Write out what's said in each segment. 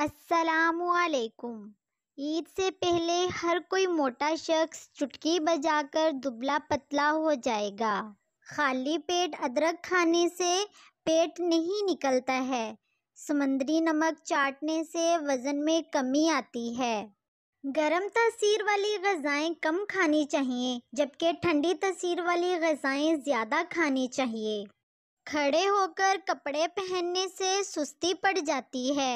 السلام علیکم۔ عید سے پہلے ہر کوئی موٹا شخص چٹکی بجا کر دبلا پتلا ہو جائے گا۔ خالی پیٹ ادرک کھانے سے پیٹ نہیں نکلتا ہے۔ سمندری نمک چاٹنے سے وزن میں کمی آتی ہے۔ گرم تاثیر والی غذائیں کم کھانی چاہیے جبکہ ٹھنڈی تاثیر والی غذائیں زیادہ کھانی چاہیے۔ کھڑے ہو کر کپڑے پہننے سے سستی پڑ جاتی ہے۔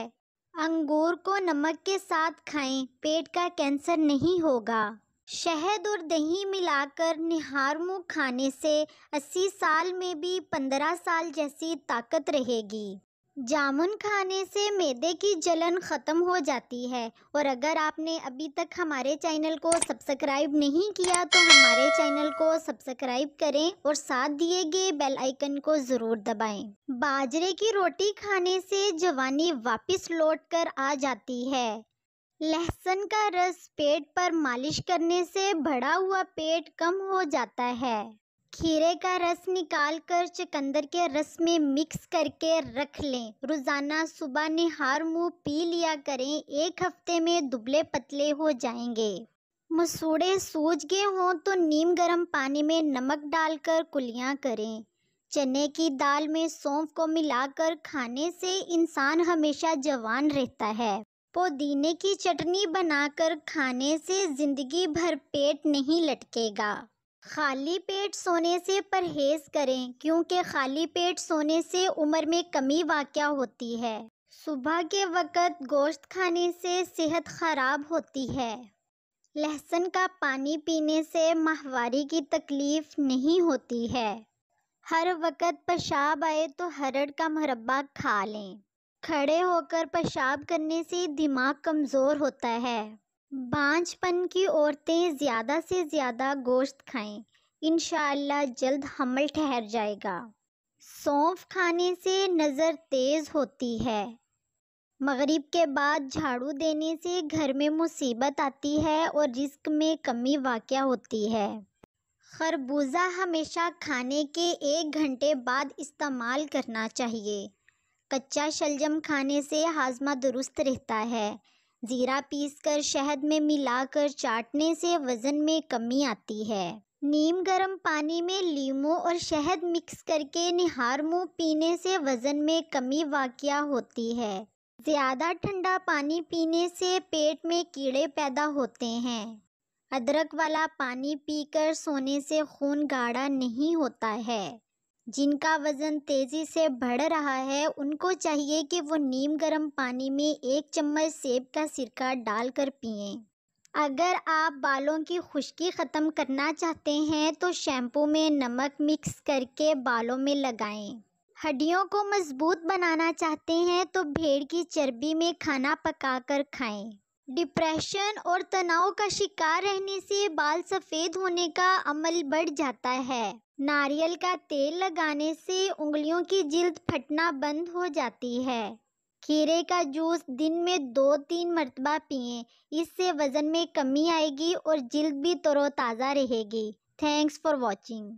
انگور کو نمک کے ساتھ کھائیں، پیٹ کا کینسر نہیں ہوگا۔ شہد اور دہی ملا کر نہار منہ کھانے سے 80 سال میں بھی 15 سال جیسی طاقت رہے گی۔ جامن کھانے سے معدے کی جلن ختم ہو جاتی ہے، اور اگر آپ نے ابھی تک ہمارے چینل کو سبسکرائب نہیں کیا تو ہمارے چینل کو سبسکرائب کریں اور ساتھ دیے گئے بیل آئیکن کو ضرور دبائیں۔ باجرے کی روٹی کھانے سے جوانی واپس لوٹ کر آ جاتی ہے۔ لہسن کا رس پیٹ پر مالش کرنے سے بڑھا ہوا پیٹ کم ہو جاتا ہے۔ کھیرے کا رس نکال کر چقندر کے رس میں مکس کر کے رکھ لیں۔ روزانہ صبح نہار منہ پی لیا کریں، ایک ہفتے میں دبلے پتلے ہو جائیں گے۔ مسوڑھے سوج گئے ہوں تو نیم گرم پانی میں نمک ڈال کر کلیاں کریں۔ چنے کی دال میں سونف کو ملا کر کھانے سے انسان ہمیشہ جوان رہتا ہے۔ پودینے کی چٹنی بنا کر کھانے سے زندگی بھر پیٹ نہیں لٹکے گا۔ خالی پیٹ سونے سے پرہیز کریں کیونکہ خالی پیٹ سونے سے عمر میں کمی واقع ہوتی ہے۔ صبح کے وقت گوشت کھانے سے صحت خراب ہوتی ہے۔ لہسن کا پانی پینے سے ماہواری کی تکلیف نہیں ہوتی ہے۔ ہر وقت پیشاب آئے تو ہرڑ کا مربع کھا لیں۔ کھڑے ہو کر پیشاب کرنے سے دماغ کمزور ہوتا ہے۔ بانجھ پن کی عورتیں زیادہ سے زیادہ گوشت کھائیں، انشاءاللہ جلد حمل ٹھہر جائے گا۔ سونف کھانے سے نظر تیز ہوتی ہے۔ مغرب کے بعد جھاڑو دینے سے گھر میں مصیبت آتی ہے اور رزق میں کمی واقع ہوتی ہے۔ خربوزہ ہمیشہ کھانے کے 1 گھنٹے بعد استعمال کرنا چاہیے۔ کچا شلجم کھانے سے ہاضمہ درست رہتا ہے۔ زیرہ پیس کر شہد میں ملا کر چاٹنے سے وزن میں کمی آتی ہے۔ نیم گرم پانی میں لیموں اور شہد مکس کر کے نہار منہ پینے سے وزن میں کمی واقع ہوتی ہے۔ زیادہ ٹھنڈا پانی پینے سے پیٹ میں کیڑے پیدا ہوتے ہیں۔ ادرک والا پانی پی کر سونے سے خون گاڑھا نہیں ہوتا ہے۔ جن کا وزن تیزی سے بڑھ رہا ہے ان کو چاہیے کہ وہ نیم گرم پانی میں 1 چمچ سیب کا سرکہ ڈال کر پئیں۔ اگر آپ بالوں کی خشکی ختم کرنا چاہتے ہیں تو شیمپو میں نمک مکس کر کے بالوں میں لگائیں۔ ہڈیوں کو مضبوط بنانا چاہتے ہیں تو بھیڑ کی چربی میں کھانا پکا کر کھائیں۔ ڈپریشن اور تناؤ کا شکار رہنے سے بال سفید ہونے کا عمل بڑھ جاتا ہے۔ ناریل کا تیل لگانے سے انگلیوں کی جلد پھٹنا بند ہو جاتی ہے۔ کھیرے کا جوس دن میں 2-3 مرتبہ پئیں، اس سے وزن میں کمی آئے گی اور جلد بھی تر و تازہ رہے گی۔ Thanks for watching.